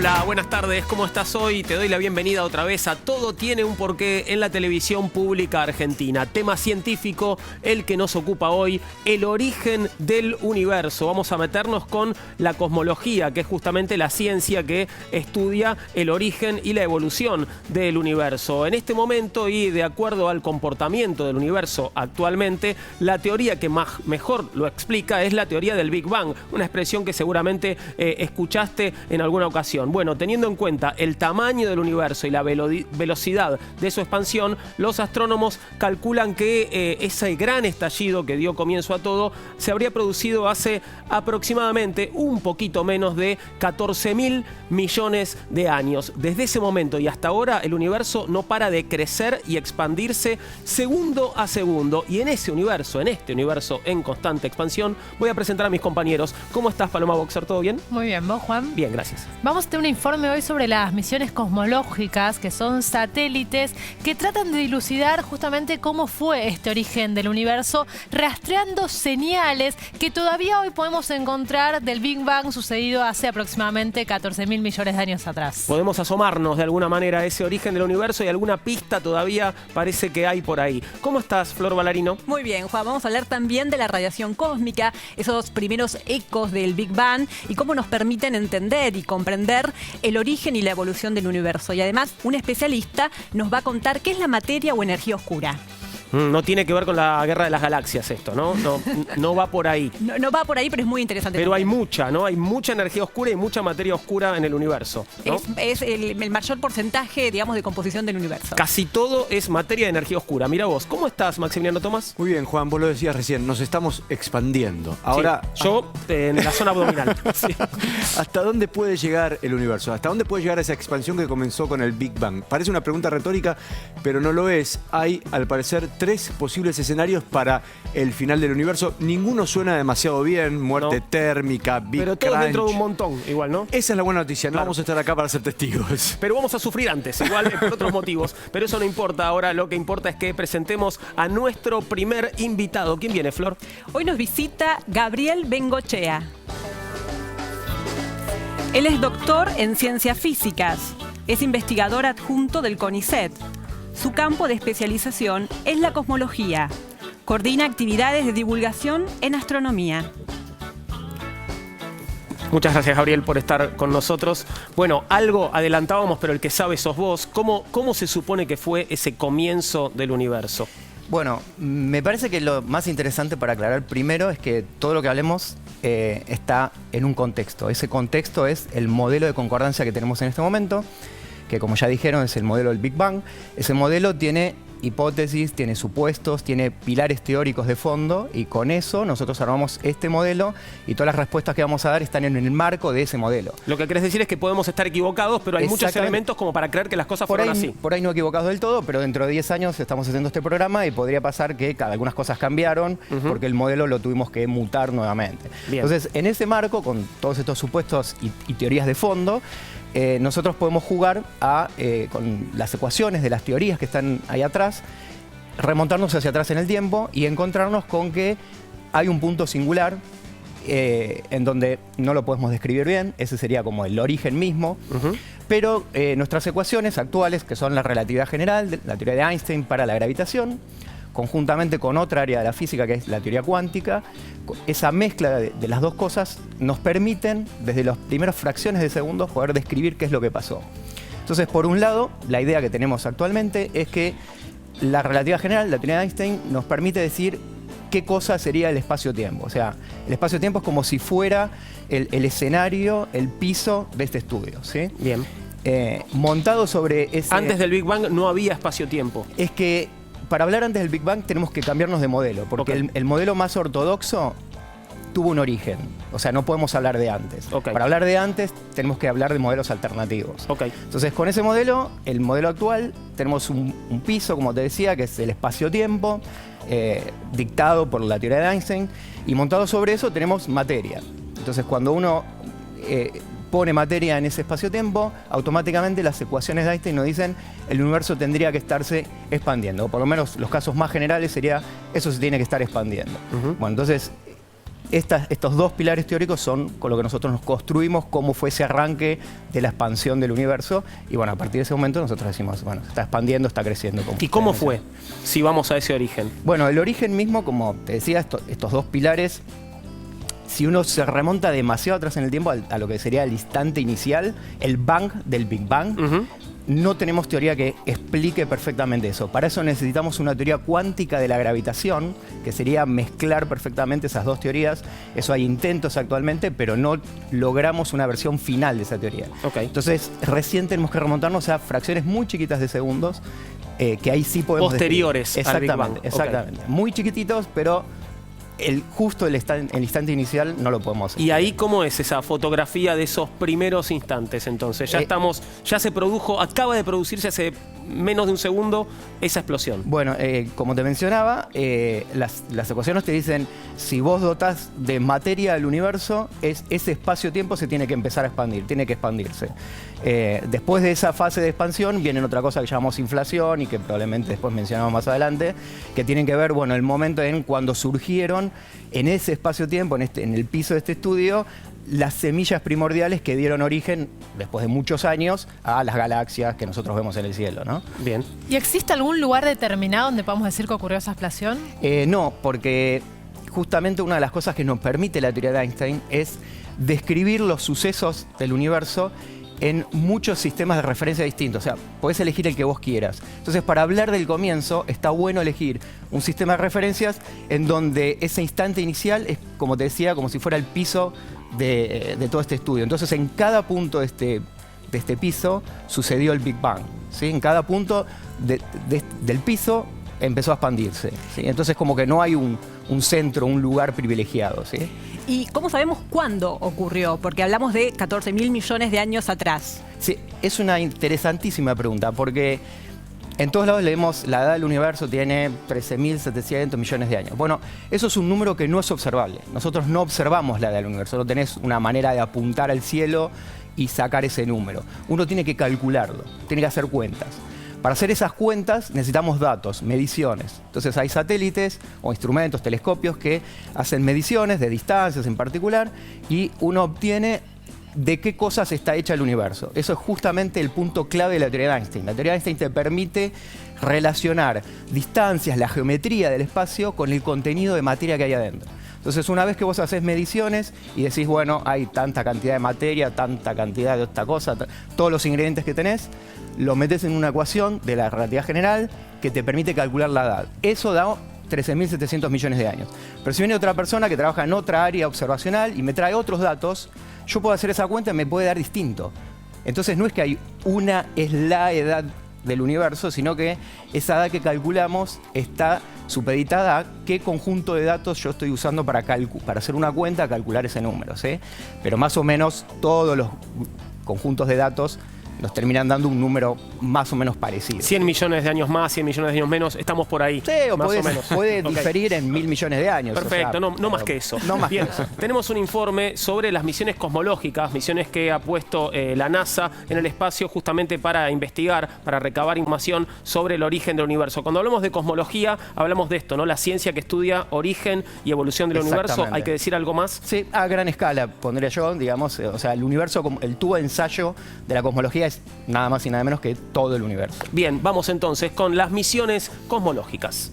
Hola, buenas tardes, ¿cómo estás hoy? Te doy la bienvenida otra vez a Todo tiene un porqué en la televisión pública argentina. Tema científico, el que nos ocupa hoy, el origen del universo. Vamos a meternos con la cosmología, que es justamente la ciencia que estudia el origen y la evolución del universo. En este momento y de acuerdo al comportamiento del universo actualmente, la teoría que mejor lo explica es la teoría del Big Bang, una expresión que seguramente escuchaste en alguna ocasión. Bueno, teniendo en cuenta el tamaño del universo y la velocidad de su expansión, los astrónomos calculan que ese gran estallido que dio comienzo a todo se habría producido hace aproximadamente un poquito menos de 14.000 millones de años. Desde ese momento y hasta ahora el universo no para de crecer y expandirse segundo a segundo. Y en este universo en constante expansión, voy a presentar a mis compañeros. ¿Cómo estás, Paloma Boxer? ¿Todo bien? Muy bien, ¿vos, Juan? Bien, gracias. Vamos a tener un informe hoy sobre las misiones cosmológicas, que son satélites que tratan de dilucidar justamente cómo fue este origen del universo, rastreando señales que todavía hoy podemos encontrar del Big Bang sucedido hace aproximadamente 14.000 millones de años atrás. Podemos asomarnos de alguna manera a ese origen del universo y alguna pista todavía parece que hay por ahí. ¿Cómo estás, Flor Valarino? Muy bien, Juan. Vamos a hablar también de la radiación cósmica, esos primeros ecos del Big Bang y cómo nos permiten entender y comprender el origen y la evolución del universo. Y además, un especialista nos va a contar qué es la materia o energía oscura. No tiene que ver con la guerra de las galaxias esto, ¿no? No va por ahí. No va por ahí, pero es muy interesante. Pero también. hay mucha, ¿no? Hay mucha energía oscura y mucha materia oscura en el universo, ¿no? Es el mayor porcentaje, digamos, de composición del universo. Casi todo es materia de energía oscura. Mira vos, ¿cómo estás, Maximiliano Tomás? Muy bien, Juan, vos lo decías recién, nos estamos expandiendo. Ahora, sí, yo en la zona abdominal. Sí. ¿Hasta dónde puede llegar el universo? ¿Hasta dónde puede llegar esa expansión que comenzó con el Big Bang? Parece una pregunta retórica, pero no lo es. Hay, al parecer, 3 posibles escenarios para el final del universo. Ninguno suena demasiado bien, muerte térmica, Big Pero todo Crunch. dentro de un montón, igual, ¿no? Esa es la buena noticia, no vamos a estar acá para ser testigos. Pero vamos a sufrir antes, igual por otros motivos. Pero eso no importa ahora, lo que importa es que presentemos a nuestro primer invitado. ¿Quién viene, Flor? Hoy nos visita Gabriel Bengochea. Él es doctor en ciencias físicas, es investigador adjunto del CONICET. Su campo de especialización es la cosmología. Coordina actividades de divulgación en astronomía. Muchas gracias, Gabriel, por estar con nosotros. Bueno, algo adelantábamos, pero el que sabe sos vos. ¿Cómo se supone que fue ese comienzo del universo? Bueno, me parece que lo más interesante para aclarar primero es que todo lo que hablemos está en un contexto. Ese contexto es el modelo de concordancia que tenemos en este momento, que como ya dijeron es el modelo del Big Bang. Ese modelo tiene hipótesis, tiene supuestos, tiene pilares teóricos de fondo y con eso nosotros armamos este modelo y todas las respuestas que vamos a dar están en el marco de ese modelo. Lo que querés decir es que podemos estar equivocados, pero hay muchos elementos como para creer que las cosas fueron así. Por ahí no equivocados del todo, pero dentro de 10 años estamos haciendo este programa y podría pasar que algunas cosas cambiaron porque el modelo lo tuvimos que mutar nuevamente. Bien. Entonces, en ese marco, con todos estos supuestos y teorías de fondo, nosotros podemos jugar con las ecuaciones de las teorías que están ahí atrás, remontarnos hacia atrás en el tiempo y encontrarnos con que hay un punto singular en donde no lo podemos describir bien, ese sería como el origen mismo, pero nuestras ecuaciones actuales, que son la relatividad general, la teoría de Einstein para la gravitación, conjuntamente con otra área de la física que es la teoría cuántica, esa mezcla de las dos cosas nos permiten, desde las primeras fracciones de segundos, poder describir qué es lo que pasó. Entonces, por un lado, la idea que tenemos actualmente es que la relatividad general, la teoría de Einstein, nos permite decir qué cosa sería el espacio-tiempo. O sea, el espacio-tiempo es como si fuera el escenario, el piso de este estudio, ¿sí? Bien. Montado sobre ese... Antes del Big Bang no había espacio-tiempo. Es que para hablar antes del Big Bang tenemos que cambiarnos de modelo, porque el modelo más ortodoxo tuvo un origen. O sea, no podemos hablar de antes. Para hablar de antes tenemos que hablar de modelos alternativos. Entonces, con ese modelo, el modelo actual, tenemos un piso, como te decía, que es el espacio-tiempo, dictado por la teoría de Einstein, y montado sobre eso tenemos materia. Entonces, cuando uno pone materia en ese espacio-tiempo, automáticamente las ecuaciones de Einstein nos dicen el universo tendría que estarse expandiendo. O por lo menos los casos más generales sería eso se tiene que estar expandiendo. Bueno, entonces estos dos pilares teóricos son con lo que nosotros nos construimos cómo fue ese arranque de la expansión del universo. Y bueno, a partir de ese momento nosotros decimos, bueno, se está expandiendo, está creciendo. ¿Y cómo fue? Si vamos a ese origen. Bueno, el origen mismo, como te decía, estos dos pilares, si uno se remonta demasiado atrás en el tiempo a lo que sería el instante inicial, el Bang del Big Bang, no tenemos teoría que explique perfectamente eso. Para eso necesitamos una teoría cuántica de la gravitación, que sería mezclar perfectamente esas dos teorías. Eso hay intentos actualmente, pero no logramos una versión final de esa teoría. Entonces, recién tenemos que remontarnos a fracciones muy chiquitas de segundos, que ahí sí podemos posteriores describir. al Big Bang. Exactamente. Muy chiquititos, pero justo el instante inicial no lo podemos hacer. ¿Y ahí cómo es esa fotografía de esos primeros instantes entonces? Ya se produjo, acaba de producirse hace menos de un segundo esa explosión. Bueno, como te mencionaba, las ecuaciones te dicen, si vos dotás de materia al universo, ese espacio-tiempo se tiene que empezar a expandir, tiene que expandirse. Después de esa fase de expansión viene otra cosa que llamamos inflación y que probablemente después mencionamos más adelante, que tienen que ver, bueno, el momento en cuando surgieron en ese espacio-tiempo, en el piso de este estudio, las semillas primordiales que dieron origen, después de muchos años, a las galaxias que nosotros vemos en el cielo, ¿no? Bien. ¿Y existe algún lugar determinado donde podamos decir que ocurrió esa explosión? No, porque justamente una de las cosas que nos permite la teoría de Einstein es describir los sucesos del universo en muchos sistemas de referencia distintos. O sea, podés elegir el que vos quieras. Entonces, para hablar del comienzo, está bueno elegir un sistema de referencias en donde ese instante inicial es, como te decía, como si fuera el piso de todo este estudio. Entonces, en cada punto de este piso sucedió el Big Bang, ¿sí? En cada punto del piso empezó a expandirse, ¿sí? Entonces, como que no hay un centro, un lugar privilegiado, ¿sí? ¿Y cómo sabemos cuándo ocurrió? Porque hablamos de 14.000 millones de años atrás. Sí, es una interesantísima pregunta, porque en todos lados leemos la edad del universo tiene 13.700 millones de años. Bueno, eso es un número que no es observable. Nosotros no observamos la edad del universo, no tenés una manera de apuntar al cielo y sacar ese número. Uno tiene que calcularlo, tiene que hacer cuentas. Para hacer esas cuentas necesitamos datos, mediciones. Entonces hay satélites o instrumentos, telescopios que hacen mediciones de distancias en particular y uno obtiene de qué cosas está hecha el universo. Eso es justamente el punto clave de la teoría de Einstein. La teoría de Einstein te permite relacionar distancias, la geometría del espacio con el contenido de materia que hay adentro. Entonces, una vez que vos haces mediciones y decís, bueno, hay tanta cantidad de materia, tanta cantidad de esta cosa, todos los ingredientes que tenés, lo metes en una ecuación de la relatividad general que te permite calcular la edad. Eso da 13.700 millones de años. Pero si viene otra persona que trabaja en otra área observacional y me trae otros datos, yo puedo hacer esa cuenta y me puede dar distinto. Entonces no es que hay es la edad del universo, sino que esa edad que calculamos está supeditada a qué conjunto de datos yo estoy usando para hacer una cuenta, calcular ese número, ¿sí? Pero más o menos todos los conjuntos de datos nos terminan dando un número más o menos parecido. 100 millones de años más, 100 millones de años menos, estamos por ahí. Sí, o más o menos. Puede diferir en 1.000 millones de años. Perfecto, o sea, no más que eso. No más Bien, que eso. tenemos un informe sobre las misiones cosmológicas, misiones que ha puesto la NASA en el espacio justamente para investigar, para recabar información sobre el origen del universo. Cuando hablamos de cosmología, hablamos de esto, ¿no? La ciencia que estudia origen y evolución del universo. ¿Hay que decir algo más? Sí, a gran escala, pondría yo, digamos. O sea, el universo, el tubo de ensayo de la cosmología es nada más y nada menos que todo el universo. Bien, vamos entonces con las misiones cosmológicas.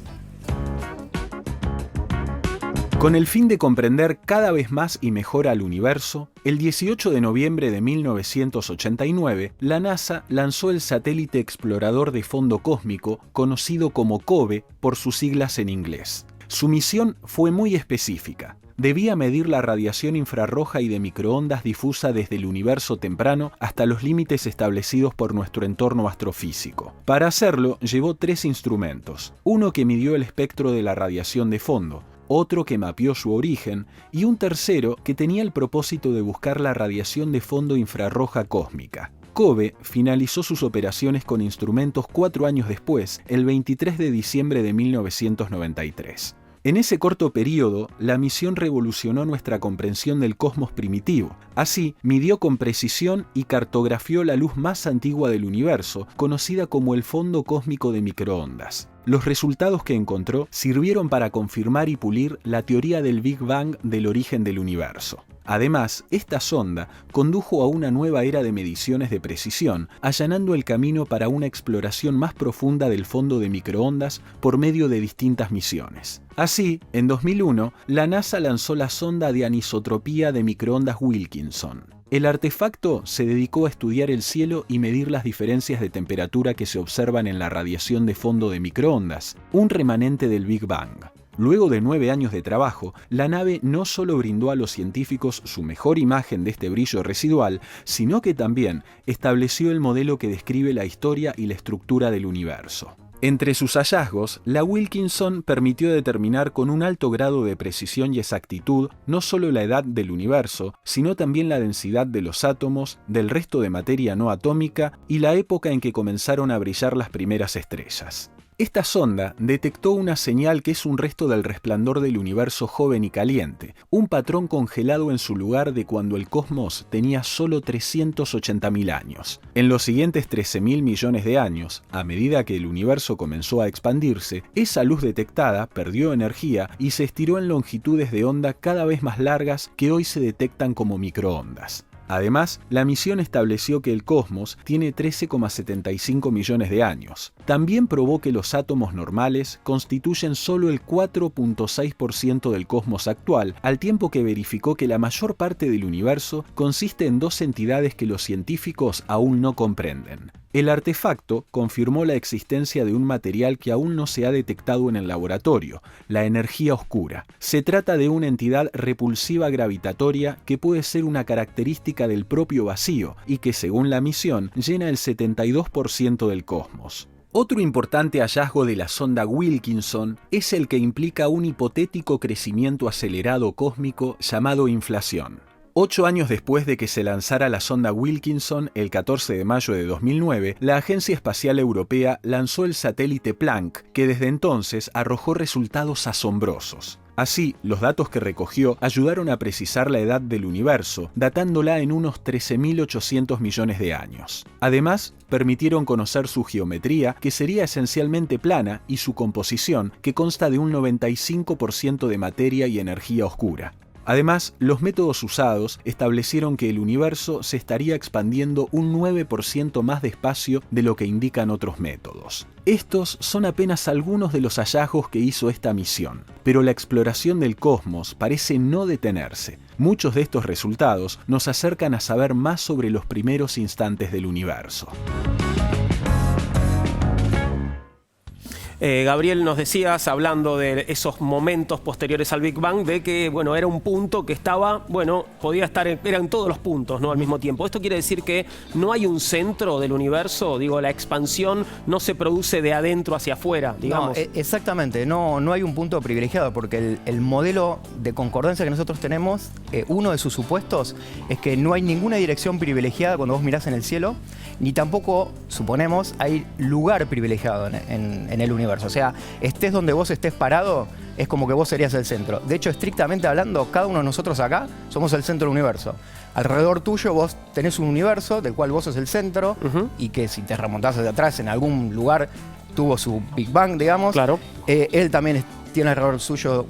Con el fin de comprender cada vez más y mejor al universo, el 18 de noviembre de 1989, la NASA lanzó el satélite explorador de fondo cósmico, conocido como COBE por sus siglas en inglés. Su misión fue muy específica. Debía medir la radiación infrarroja y de microondas difusa desde el universo temprano hasta los límites establecidos por nuestro entorno astrofísico. Para hacerlo, llevó 3 instrumentos. Uno que midió el espectro de la radiación de fondo, otro que mapeó su origen y un tercero que tenía el propósito de buscar la radiación de fondo infrarroja cósmica. COBE finalizó sus operaciones con instrumentos 4 años después, el 23 de diciembre de 1993. En ese corto periodo, la misión revolucionó nuestra comprensión del cosmos primitivo. Así, midió con precisión y cartografió la luz más antigua del universo, conocida como el fondo cósmico de microondas. Los resultados que encontró sirvieron para confirmar y pulir la teoría del Big Bang del origen del universo. Además, esta sonda condujo a una nueva era de mediciones de precisión, allanando el camino para una exploración más profunda del fondo de microondas por medio de distintas misiones. Así, en 2001, la NASA lanzó la sonda de anisotropía de microondas Wilkinson. El artefacto se dedicó a estudiar el cielo y medir las diferencias de temperatura que se observan en la radiación de fondo de microondas, un remanente del Big Bang. Luego de 9 años de trabajo, la nave no solo brindó a los científicos su mejor imagen de este brillo residual, sino que también estableció el modelo que describe la historia y la estructura del universo. Entre sus hallazgos, la Wilkinson permitió determinar con un alto grado de precisión y exactitud no solo la edad del universo, sino también la densidad de los átomos, del resto de materia no atómica y la época en que comenzaron a brillar las primeras estrellas. Esta sonda detectó una señal que es un resto del resplandor del universo joven y caliente, un patrón congelado en su lugar de cuando el cosmos tenía solo 380.000 años. En los siguientes 13.000 millones de años, a medida que el universo comenzó a expandirse, esa luz detectada perdió energía y se estiró en longitudes de onda cada vez más largas que hoy se detectan como microondas. Además, la misión estableció que el cosmos tiene 13,75 millones de años. También probó que los átomos normales constituyen solo el 4,6% del cosmos actual, al tiempo que verificó que la mayor parte del universo consiste en dos entidades que los científicos aún no comprenden. El artefacto confirmó la existencia de un material que aún no se ha detectado en el laboratorio, la energía oscura. Se trata de una entidad repulsiva gravitatoria que puede ser una característica del propio vacío y que, según la misión, llena el 72% del cosmos. Otro importante hallazgo de la sonda Wilkinson es el que implica un hipotético crecimiento acelerado cósmico llamado inflación. 8 años después de que se lanzara la sonda Wilkinson, el 14 de mayo de 2009, la Agencia Espacial Europea lanzó el satélite Planck, que desde entonces arrojó resultados asombrosos. Así, los datos que recogió ayudaron a precisar la edad del universo, datándola en unos 13.800 millones de años. Además, permitieron conocer su geometría, que sería esencialmente plana, y su composición, que consta de un 95% de materia y energía oscura. Además, los métodos usados establecieron que el universo se estaría expandiendo un 9% más despacio de lo que indican otros métodos. Estos son apenas algunos de los hallazgos que hizo esta misión, pero la exploración del cosmos parece no detenerse. Muchos de estos resultados nos acercan a saber más sobre los primeros instantes del universo. Gabriel, nos decías, hablando de esos momentos posteriores al Big Bang, de que, bueno, era un punto que estaba, bueno, podía estar, eran todos los puntos, ¿no?, al mismo tiempo. ¿Esto quiere decir que no hay un centro del universo? Digo, la expansión no se produce de adentro hacia afuera, digamos. No, exactamente, no hay un punto privilegiado, porque el modelo de concordancia que nosotros tenemos, uno de sus supuestos es que no hay ninguna dirección privilegiada cuando vos mirás en el cielo, ni tampoco, suponemos, hay lugar privilegiado en el universo. O sea, estés donde vos estés parado, es como que vos serías el centro. De hecho, estrictamente hablando, cada uno de nosotros acá somos el centro del universo. Alrededor tuyo vos tenés un universo del cual vos sos el centro, y que si te remontás hacia atrás en algún lugar tuvo su Big Bang, digamos. Claro. Él también tiene alrededor suyo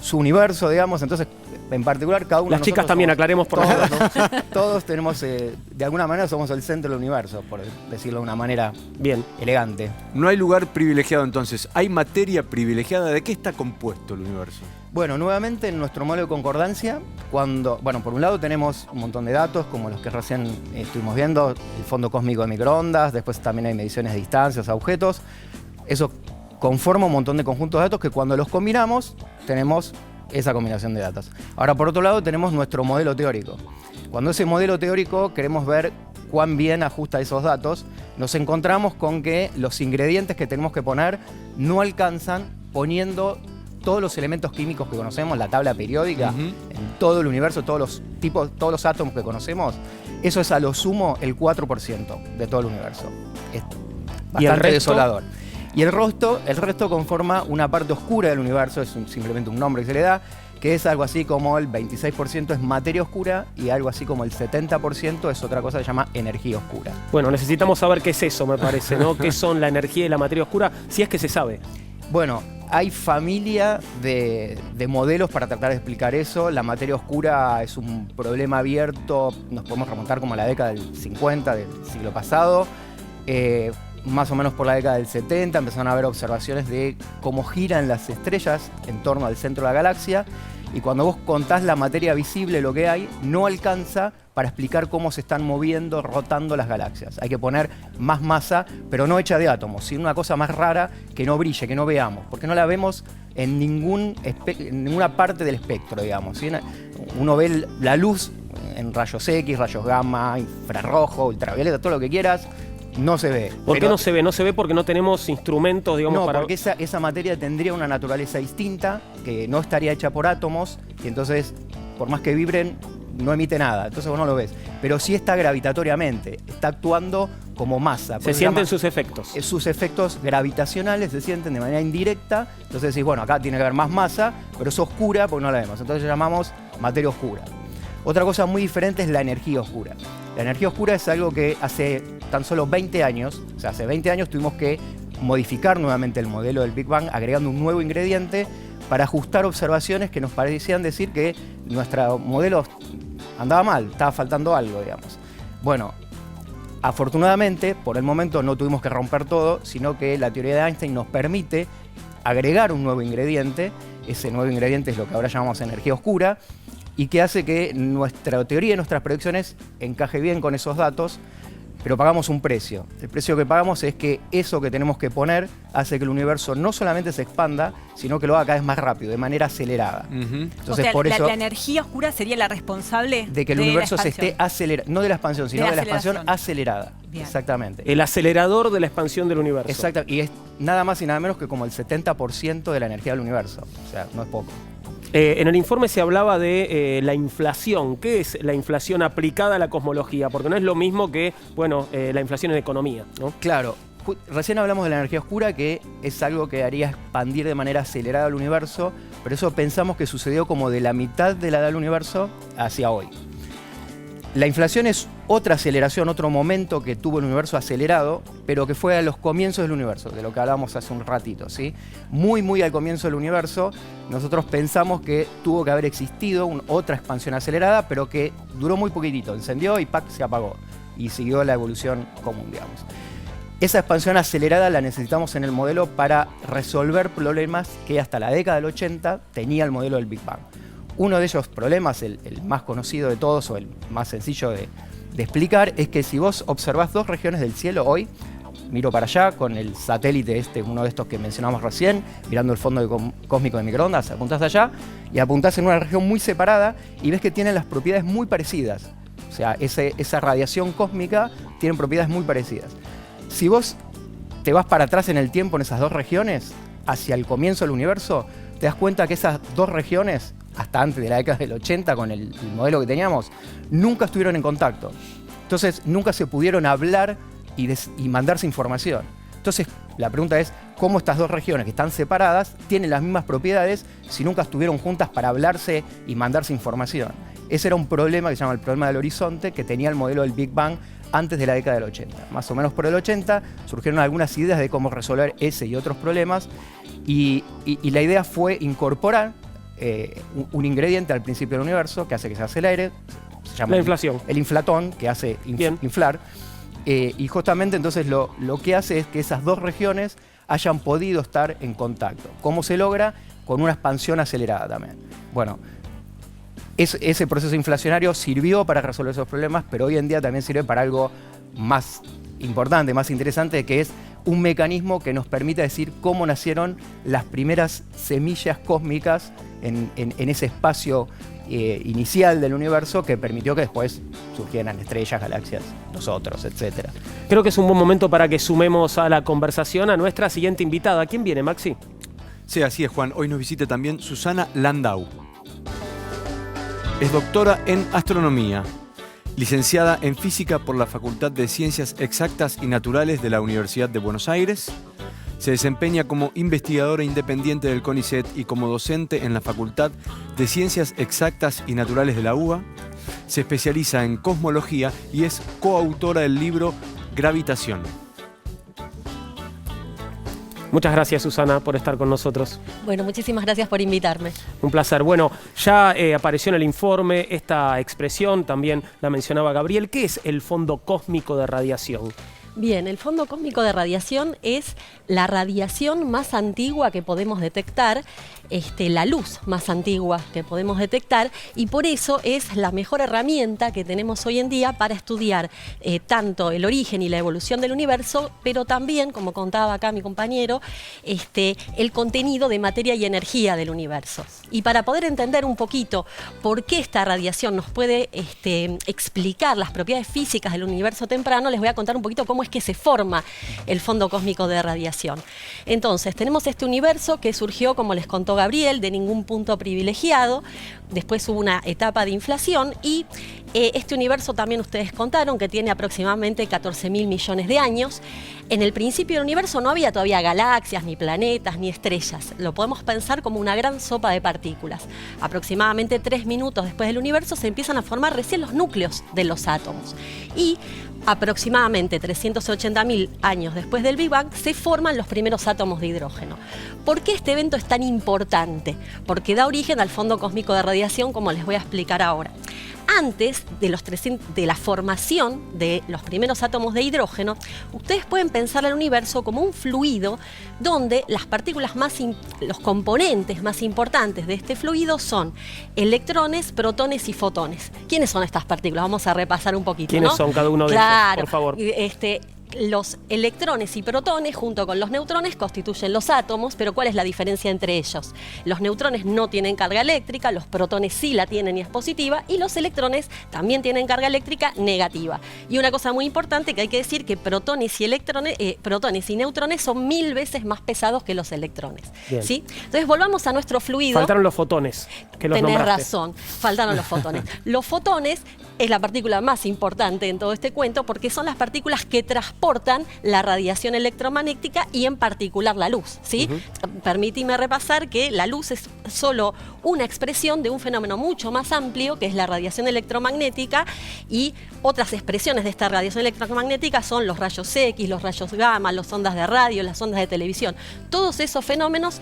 su universo, digamos. Entonces, en particular, cada uno de nosotros... Las chicas también, aclaremos por favor, ¿no? Todos tenemos, de alguna manera, somos el centro del universo, por decirlo de una manera bien elegante. No hay lugar privilegiado entonces, hay materia privilegiada. ¿De qué está compuesto el universo? Bueno, nuevamente en nuestro modelo de concordancia, por un lado tenemos un montón de datos, como los que recién estuvimos viendo, el fondo cósmico de microondas, después también hay mediciones de distancias a objetos. Eso conforma un montón de conjuntos de datos que cuando los combinamos tenemos esa combinación de datos. Ahora, por otro lado, tenemos nuestro modelo teórico. Cuando ese modelo teórico queremos ver cuán bien ajusta esos datos, nos encontramos con que los ingredientes que tenemos que poner no alcanzan poniendo todos los elementos químicos que conocemos, la tabla periódica, en todo el universo, todos los átomos que conocemos. Eso es a lo sumo el 4% de todo el universo. Es bastante desolador. Y el resto conforma una parte oscura del universo, es simplemente un nombre que se le da, que es algo así como el 26% es materia oscura y algo así como el 70% es otra cosa que se llama energía oscura. Bueno, necesitamos saber qué es eso, me parece, ¿no? ¿Qué son la energía y la materia oscura? Si es que se sabe. Bueno, hay familia de modelos para tratar de explicar eso. La materia oscura es un problema abierto, nos podemos remontar como a la década del 50 del siglo pasado. Más o menos por la década del 70 empezaron a haber observaciones de cómo giran las estrellas en torno al centro de la galaxia, y cuando vos contás la materia visible, lo que hay, no alcanza para explicar cómo se están moviendo, rotando las galaxias. Hay que poner más masa, pero no hecha de átomos, sino una cosa más rara que no brille, que no veamos, porque no la vemos en ninguna parte del espectro, digamos, ¿sí? Uno ve la luz en rayos X, rayos gamma, infrarrojo, ultravioleta, todo lo que quieras. No se ve. ¿Por qué no se ve? No se ve porque no tenemos instrumentos, digamos, no, para... porque esa materia tendría una naturaleza distinta, que no estaría hecha por átomos, y entonces, por más que vibren, no emite nada. Entonces vos no lo ves. Pero sí está gravitatoriamente, está actuando como masa. Se sienten sus efectos. Sus efectos gravitacionales se sienten de manera indirecta. Entonces decís, bueno, acá tiene que haber más masa, pero es oscura porque no la vemos. Entonces la llamamos materia oscura. Otra cosa muy diferente es la energía oscura. La energía oscura es algo que hace tan solo 20 años, o sea, hace 20 años tuvimos que modificar nuevamente el modelo del Big Bang agregando un nuevo ingrediente para ajustar observaciones que nos parecían decir que nuestro modelo andaba mal, estaba faltando algo, digamos. Bueno, afortunadamente, por el momento no tuvimos que romper todo, sino que la teoría de Einstein nos permite agregar un nuevo ingrediente. Ese nuevo ingrediente es lo que ahora llamamos energía oscura, y que hace que nuestra teoría y nuestras predicciones encaje bien con esos datos, pero pagamos un precio. El precio que pagamos es que eso que tenemos que poner hace que el universo no solamente se expanda, sino que lo haga cada vez más rápido, de manera acelerada. Entonces, o sea, por eso, la energía oscura sería la responsable de que el universo se esté acelerando, no de la expansión, sino de la expansión acelerada. Bien. Exactamente. El acelerador de la expansión del universo. Exacto, y es nada más y nada menos que como el 70% de la energía del universo. O sea, no es poco. En el informe se hablaba de la inflación. ¿Qué es la inflación aplicada a la cosmología? Porque no es lo mismo que, bueno, la inflación en economía, ¿no? Claro. Recién hablamos de la energía oscura, que es algo que haría expandir de manera acelerada el universo, pero eso pensamos que sucedió como de la mitad de la edad del universo hacia hoy. La inflación es otra aceleración, otro momento que tuvo el universo acelerado, pero que fue a los comienzos del universo, de lo que hablábamos hace un ratito, ¿sí? Muy al comienzo del universo, nosotros pensamos que tuvo que haber existido otra expansión acelerada, pero que duró muy poquitito, encendió y ¡pac! Se apagó, y siguió la evolución común, digamos. Esa expansión acelerada la necesitamos en el modelo para resolver problemas que hasta la década del 80 tenía el modelo del Big Bang. Uno de esos problemas, el más conocido de todos o el más sencillo de explicar, es que si vos observás dos regiones del cielo hoy, miro para allá con el satélite uno de estos que mencionamos recién, mirando el fondo cósmico de microondas, apuntás allá y apuntás en una región muy separada y ves que tienen las propiedades muy parecidas. O sea, esa radiación cósmica tiene propiedades muy parecidas. Si vos te vas para atrás en el tiempo en esas dos regiones, hacia el comienzo del universo, te das cuenta que esas dos regiones, hasta antes de la década del 80, con el modelo que teníamos, nunca estuvieron en contacto. Entonces, nunca se pudieron hablar y mandarse información. Entonces, la pregunta es, ¿cómo estas dos regiones que están separadas tienen las mismas propiedades si nunca estuvieron juntas para hablarse y mandarse información? Ese era un problema que se llama el problema del horizonte, que tenía el modelo del Big Bang antes de la década del 80. Más o menos por el 80 surgieron algunas ideas de cómo resolver ese y otros problemas, y la idea fue incorporar un ingrediente al principio del universo que hace que se acelere. Se llama la inflación. El inflatón, que hace inflar. Y justamente entonces lo que hace es que esas dos regiones hayan podido estar en contacto. ¿Cómo se logra? Con una expansión acelerada también. Bueno, ese proceso inflacionario sirvió para resolver esos problemas, pero hoy en día también sirve para algo más importante, más interesante, que es un mecanismo que nos permite decir cómo nacieron las primeras semillas cósmicas en ese espacio inicial del universo, que permitió que después surgieran estrellas, galaxias, nosotros, etc. Creo que es un buen momento para que sumemos a la conversación a nuestra siguiente invitada. ¿Quién viene, Maxi? Sí, así es, Juan. Hoy nos visita también Susana Landau. Es doctora en astronomía, licenciada en física por la Facultad de Ciencias Exactas y Naturales de la Universidad de Buenos Aires, Se desempeña como investigadora independiente del CONICET y como docente en la Facultad de Ciencias Exactas y Naturales de la UBA. Se especializa en cosmología y es coautora del libro Gravitación. Muchas gracias, Susana, por estar con nosotros. Bueno, muchísimas gracias por invitarme. Un placer. Bueno, ya apareció en el informe esta expresión, también la mencionaba Gabriel. ¿Qué es el fondo cósmico de radiación? Bien, el fondo cósmico de radiación es la radiación más antigua que podemos detectar, la luz más antigua que podemos detectar, y por eso es la mejor herramienta que tenemos hoy en día para estudiar tanto el origen y la evolución del universo, pero también, como contaba acá mi compañero, el contenido de materia y energía del universo. Y para poder entender un poquito por qué esta radiación nos puede explicar las propiedades físicas del universo temprano, les voy a contar un poquito cómo es que se forma el fondo cósmico de radiación. Entonces, tenemos este universo que surgió, como les contó Gabriel, de ningún punto privilegiado. Después hubo una etapa de inflación y este universo también ustedes contaron que tiene aproximadamente 14.000 millones de años. En el principio del universo no había todavía galaxias, ni planetas, ni estrellas. Lo podemos pensar como una gran sopa de partículas. Aproximadamente 3 minutos después del universo se empiezan a formar recién los núcleos de los átomos. Y aproximadamente 380.000 años después del Big Bang se forman los primeros átomos de hidrógeno. ¿Por qué este evento es tan importante? Porque da origen al fondo cósmico de radiación, como les voy a explicar ahora. Antes de la formación de los primeros átomos de hidrógeno, ustedes pueden pensar al universo como un fluido donde las partículas los componentes más importantes de este fluido son electrones, protones y fotones. ¿Quiénes son estas partículas? Vamos a repasar un poquito. ¿Quiénes son cada uno de ellos, por favor? Los electrones y protones junto con los neutrones constituyen los átomos, pero ¿cuál es la diferencia entre ellos? Los neutrones no tienen carga eléctrica, los protones sí la tienen y es positiva, y los electrones también tienen carga eléctrica negativa. Y una cosa muy importante que hay que decir que protones y neutrones son 1000 veces más pesados que los electrones. ¿Sí? Entonces volvamos a nuestro fluido. Faltaron los fotones, que los nombraste. Tenés razón, faltaron los fotones. Los fotones es la partícula más importante en todo este cuento porque son las partículas que transportan la radiación electromagnética y en particular la luz, ¿sí? Permíteme repasar que la luz es solo una expresión de un fenómeno mucho más amplio que es la radiación electromagnética, y otras expresiones de esta radiación electromagnética son los rayos X, los rayos gamma, las ondas de radio, las ondas de televisión. Todos esos fenómenos,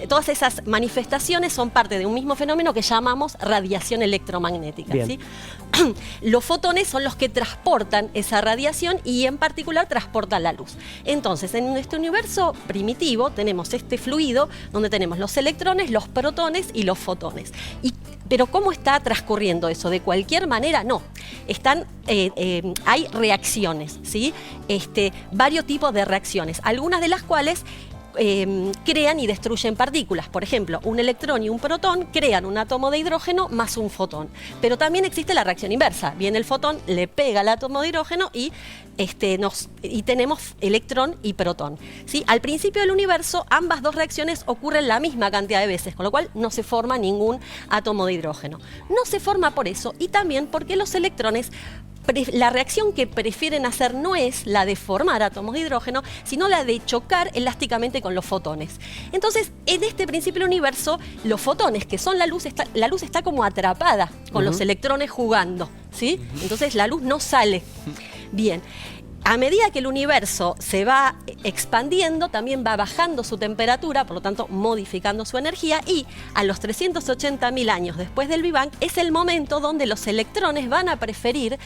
todas esas manifestaciones son parte de un mismo fenómeno que llamamos radiación electromagnética, ¿sí? Los fotones son los que transportan esa radiación y en particular transportan la luz. Entonces, en este universo primitivo tenemos este fluido donde tenemos los electrones, los protones y los fotones. Pero ¿cómo está transcurriendo eso? ¿De cualquier manera? No. Hay reacciones, ¿sí? Varios tipos de reacciones, algunas de las cuales crean y destruyen partículas. Por ejemplo, un electrón y un protón crean un átomo de hidrógeno más un fotón. Pero también existe la reacción inversa. Viene el fotón, le pega al átomo de hidrógeno y tenemos electrón y protón, ¿sí? Al principio del universo, ambas dos reacciones ocurren la misma cantidad de veces, con lo cual no se forma ningún átomo de hidrógeno. No se forma por eso y también porque los electrones, la reacción que prefieren hacer no es la de formar átomos de hidrógeno, sino la de chocar elásticamente con los fotones. Entonces, en este principio del universo, los fotones, que son la luz está como atrapada con los electrones jugando, ¿sí? Entonces la luz no sale. Bien. A medida que el universo se va expandiendo, también va bajando su temperatura, por lo tanto modificando su energía, y a los 380.000 años después del Big Bang es el momento donde los electrones van a preferir,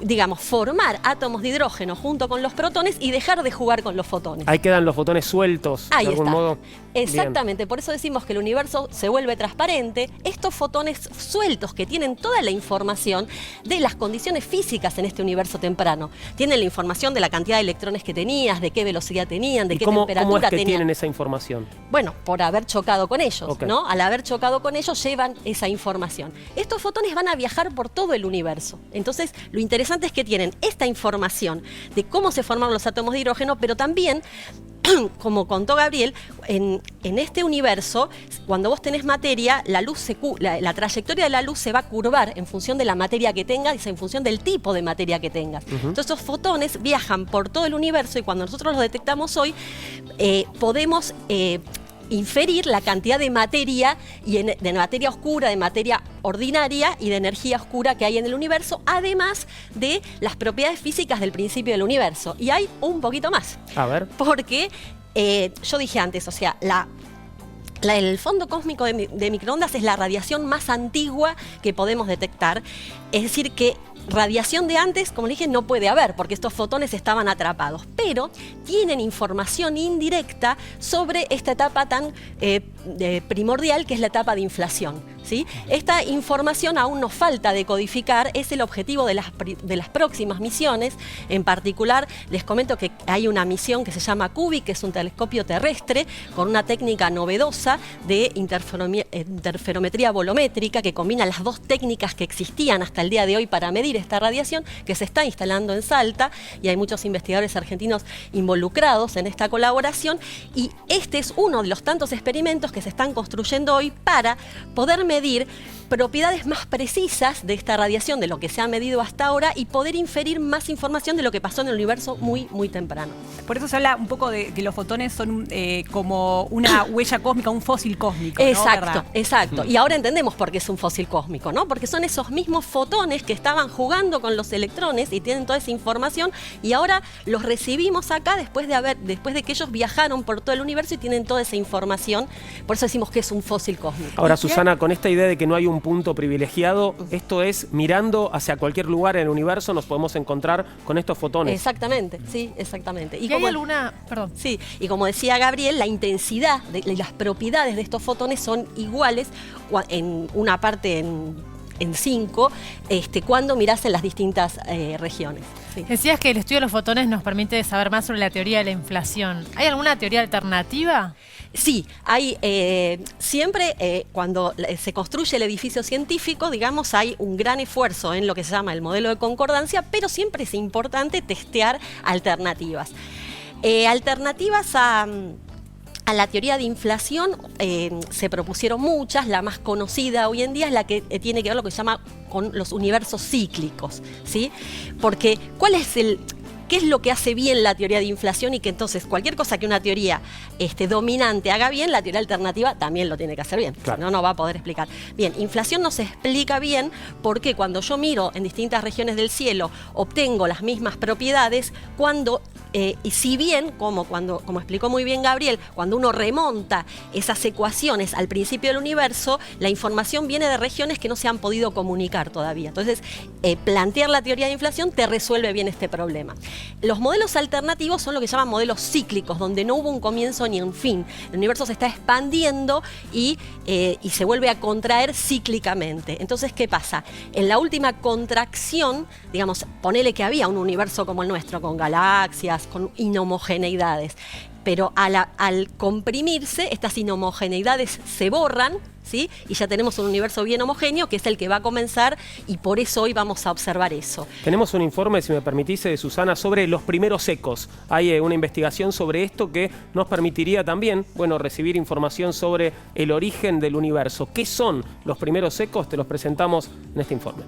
digamos, formar átomos de hidrógeno junto con los protones y dejar de jugar con los fotones. Ahí quedan los fotones sueltos, de algún modo. Exactamente, Bien. Por eso decimos que el universo se vuelve transparente. Estos fotones sueltos que tienen toda la información de las condiciones físicas en este universo temprano. Tienen la información de la cantidad de electrones que tenías, de qué velocidad tenían, de qué temperatura ¿Cómo es que tenían. tienen esa información? Bueno, por haber chocado con ellos, ¿no? Al haber chocado con ellos llevan esa información. Estos fotones van a viajar por todo el universo. Entonces, lo interesante es que tienen esta información de cómo se formaron los átomos de hidrógeno, pero también como contó Gabriel, en este universo, cuando vos tenés materia, la trayectoria de la luz se va a curvar en función de la materia que tengas y en función del tipo de materia que tengas. Entonces esos fotones viajan por todo el universo y cuando nosotros los detectamos hoy, podemos inferir la cantidad de materia, de materia oscura, de materia ordinaria y de energía oscura que hay en el universo, además de las propiedades físicas del principio del universo. Y hay un poquito más. A ver. Porque yo dije antes, o sea, el fondo cósmico de microondas es la radiación más antigua que podemos detectar. Es decir, que radiación de antes, como le dije, no puede haber, porque estos fotones estaban atrapados. Pero tienen información indirecta sobre esta etapa tan primordial, que es la etapa de inflación, ¿sí? Esta información aún nos falta decodificar, es el objetivo de las próximas misiones. En particular, les comento que hay una misión que se llama CUBI, que es un telescopio terrestre con una técnica novedosa de interferometría bolométrica, que combina las dos técnicas que existían hasta el día de hoy para medir esta radiación, que se está instalando en Salta, y hay muchos investigadores argentinos involucrados en esta colaboración, y este es uno de los tantos experimentos que se están construyendo hoy para poder medir propiedades más precisas de esta radiación, de lo que se ha medido hasta ahora, y poder inferir más información de lo que pasó en el universo muy, muy temprano. Por eso se habla un poco de que los fotones son como una huella cósmica, un fósil cósmico, ¿no? Exacto, ¿verdad? exacto. Y ahora entendemos por qué es un fósil cósmico, ¿no? Porque son esos mismos fotones que estaban jugando con los electrones y tienen toda esa información, y ahora los recibimos acá después de que ellos viajaron por todo el universo y tienen toda esa información. Por eso decimos que es un fósil cósmico. Ahora, Susana, con esta idea de que no hay un punto privilegiado, esto es, mirando hacia cualquier lugar en el universo nos podemos encontrar con estos fotones. Exactamente, sí, exactamente. ¿Y hay alguna...? Perdón. Sí, y como decía Gabriel, la intensidad y las propiedades de estos fotones son iguales en una parte en 5, cuando mirás en las distintas regiones. Sí. Decías que el estudio de los fotones nos permite saber más sobre la teoría de la inflación. ¿Hay alguna teoría alternativa? Sí, hay siempre cuando se construye el edificio científico, digamos, hay un gran esfuerzo en lo que se llama el modelo de concordancia, pero siempre es importante testear alternativas. Alternativas a la teoría de inflación se propusieron muchas. La más conocida hoy en día es la que tiene que ver lo que se llama con los universos cíclicos, ¿sí? Porque ¿qué es lo que hace bien la teoría de inflación? Y que entonces cualquier cosa que una teoría dominante haga bien, la teoría alternativa también lo tiene que hacer bien. Claro. Si no, no va a poder explicar. Bien, inflación no se explica bien porque cuando yo miro en distintas regiones del cielo obtengo las mismas propiedades y si bien, como explicó muy bien Gabriel, cuando uno remonta esas ecuaciones al principio del universo, la información viene de regiones que no se han podido comunicar todavía. Entonces, plantear la teoría de inflación te resuelve bien este problema. Los modelos alternativos son lo que se llaman modelos cíclicos, donde no hubo un comienzo ni un fin. El universo se está expandiendo y se vuelve a contraer cíclicamente. Entonces, ¿qué pasa? En la última contracción, digamos, ponele que había un universo como el nuestro, con galaxias, con inhomogeneidades, pero al comprimirse, estas inhomogeneidades se borran, ¿sí? Y ya tenemos un universo bien homogéneo, que es el que va a comenzar, y por eso hoy vamos a observar eso. Tenemos un informe, si me permitís, de Susana, sobre los primeros ecos. Hay una investigación sobre esto que nos permitiría también, recibir información sobre el origen del universo. ¿Qué son los primeros ecos? Te los presentamos en este informe.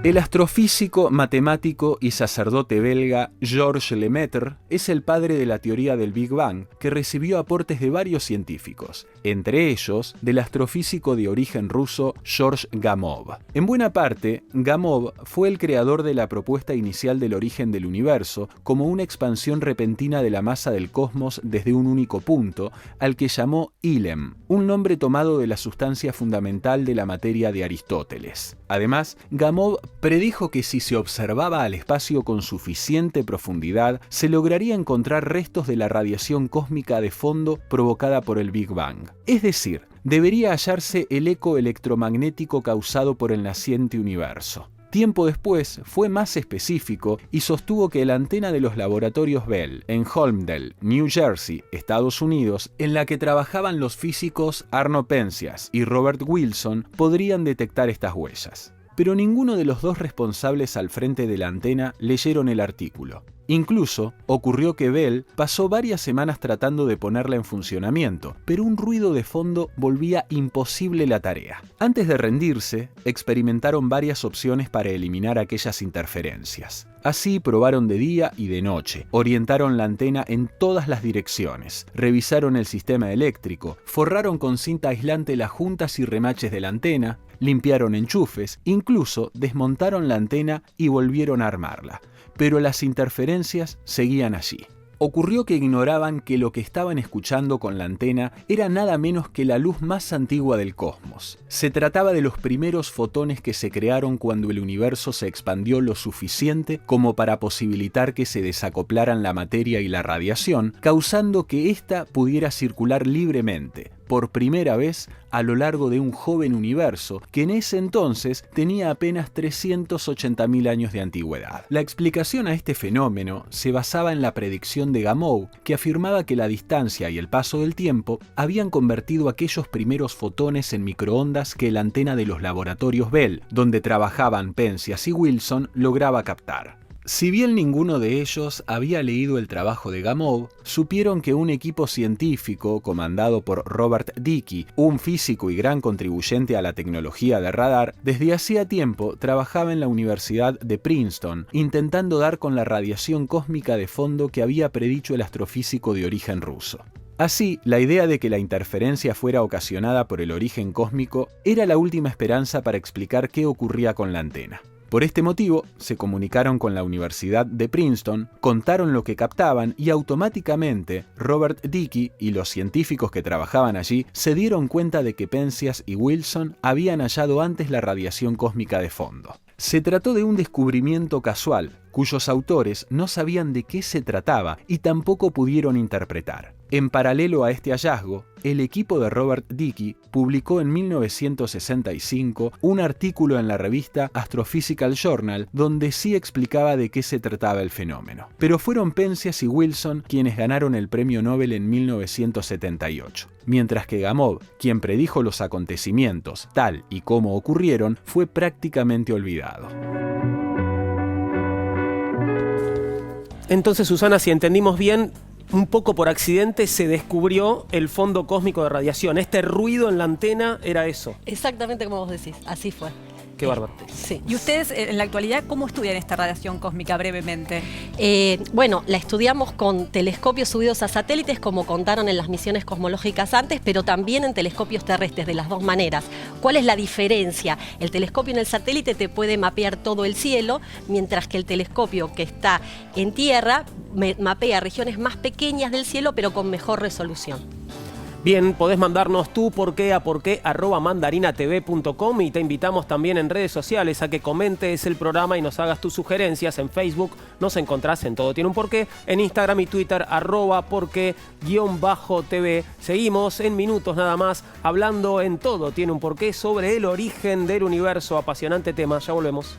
El astrofísico, matemático y sacerdote belga Georges Lemaitre es el padre de la teoría del Big Bang, que recibió aportes de varios científicos, entre ellos del astrofísico de origen ruso Georges Gamow. En buena parte, Gamow fue el creador de la propuesta inicial del origen del universo como una expansión repentina de la masa del cosmos desde un único punto, al que llamó Ilem, un nombre tomado de la sustancia fundamental de la materia de Aristóteles. Además, Gamow predijo que si se observaba al espacio con suficiente profundidad, se lograría encontrar restos de la radiación cósmica de fondo provocada por el Big Bang. Es decir, debería hallarse el eco electromagnético causado por el naciente universo. Tiempo después fue más específico y sostuvo que la antena de los laboratorios Bell en Holmdel, New Jersey, Estados Unidos, en la que trabajaban los físicos Arno Penzias y Robert Wilson, podrían detectar estas huellas. pero ninguno de los dos responsables al frente de la antena leyeron el artículo. Incluso, ocurrió que Bell pasó varias semanas tratando de ponerla en funcionamiento, pero un ruido de fondo volvía imposible la tarea. Antes de rendirse, experimentaron varias opciones para eliminar aquellas interferencias. Así probaron de día y de noche, orientaron la antena en todas las direcciones, revisaron el sistema eléctrico, forraron con cinta aislante las juntas y remaches de la antena, limpiaron enchufes, incluso desmontaron la antena y volvieron a armarla. Pero las interferencias seguían allí. Ocurrió que ignoraban que lo que estaban escuchando con la antena era nada menos que la luz más antigua del cosmos. Se trataba de los primeros fotones que se crearon cuando el universo se expandió lo suficiente como para posibilitar que se desacoplaran la materia y la radiación, causando que ésta pudiera circular libremente, por primera vez a lo largo de un joven universo que en ese entonces tenía apenas 380.000 años de antigüedad. La explicación a este fenómeno se basaba en la predicción de Gamow, que afirmaba que la distancia y el paso del tiempo habían convertido aquellos primeros fotones en microondas que la antena de los laboratorios Bell, donde trabajaban Penzias y Wilson, lograba captar. Si bien ninguno de ellos había leído el trabajo de Gamow, supieron que un equipo científico comandado por Robert Dicke, un físico y gran contribuyente a la tecnología de radar, desde hacía tiempo trabajaba en la Universidad de Princeton, intentando dar con la radiación cósmica de fondo que había predicho el astrofísico de origen ruso. Así, la idea de que la interferencia fuera ocasionada por el origen cósmico era la última esperanza para explicar qué ocurría con la antena. Por este motivo, se comunicaron con la Universidad de Princeton, contaron lo que captaban y automáticamente Robert Dicke y los científicos que trabajaban allí se dieron cuenta de que Penzias y Wilson habían hallado antes la radiación cósmica de fondo. Se trató de un descubrimiento casual, cuyos autores no sabían de qué se trataba y tampoco pudieron interpretar. En paralelo a este hallazgo, el equipo de Robert Dicke publicó en 1965 un artículo en la revista Astrophysical Journal donde sí explicaba de qué se trataba el fenómeno. Pero fueron Penzias y Wilson quienes ganaron el premio Nobel en 1978, mientras que Gamow, quien predijo los acontecimientos tal y como ocurrieron, fue prácticamente olvidado. Entonces, Susana, si entendimos bien, un poco por accidente se descubrió el fondo cósmico de radiación. Este ruido en la antena era eso. Exactamente como vos decís, así fue. Qué bárbaro. Sí. ¿Y ustedes en la actualidad cómo estudian esta radiación cósmica brevemente? Bueno, la estudiamos con telescopios subidos a satélites, como contaron en las misiones cosmológicas antes, pero también en telescopios terrestres, de las dos maneras. ¿Cuál es la diferencia? El telescopio en el satélite te puede mapear todo el cielo, mientras que el telescopio que está en tierra mapea regiones más pequeñas del cielo, pero con mejor resolución. Bien, podés mandarnos tu porqué a porqué@mandarinatv.com y te invitamos también en redes sociales a que comentes el programa y nos hagas tus sugerencias. En Facebook nos encontrás en Todo Tiene un Porqué, en Instagram y Twitter @porqué_tv. Seguimos en minutos nada más hablando en Todo Tiene un Porqué sobre el origen del universo. Apasionante tema, ya volvemos.